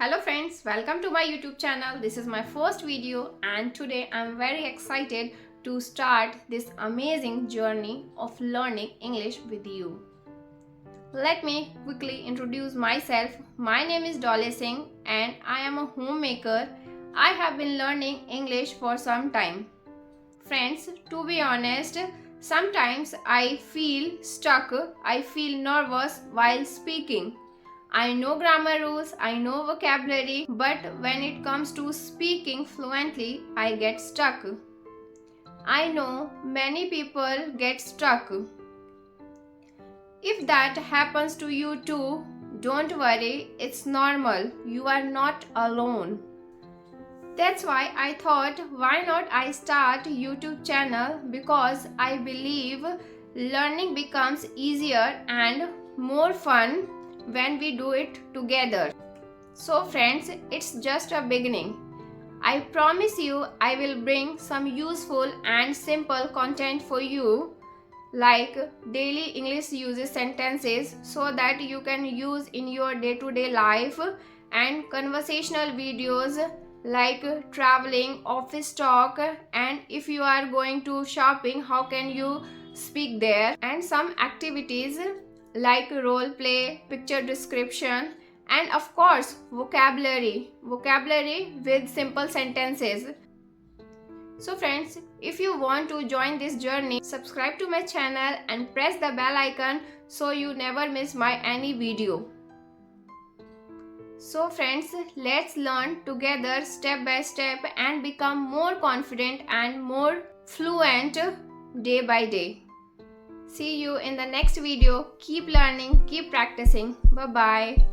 Hello friends, welcome to my YouTube channel. This is my first video and today I'm very excited to start this amazing journey of learning English with you. Let me quickly introduce myself. My name is Dolly and I am a homemaker. I have been learning English for some time. Friends, to be honest, sometimes I feel stuck, I feel nervous while speaking. I know grammar rules, I know vocabulary, but when it comes to speaking fluently, I get stuck. I know many people get stuck. If that happens to you too, don't worry, it's normal. You are not alone. That's why I thought, why not I start YouTube channel, because I believe learning becomes easier and more fun when we do it together. So friends, it's just a beginning. I promise you I will bring some useful and simple content for you, like daily English uses sentences so that you can use in your day-to-day life, and conversational videos like traveling, office talk, and if you are going to shopping, how can you speak there, and some activities like role play, picture description, and of course vocabulary with simple sentences. So friends, if you want to join this journey, subscribe to my channel and press the bell icon so you never miss my any video. So friends, let's learn together step by step and become more confident and more fluent day by day. See you in the next video. Keep learning, keep practicing. Bye bye.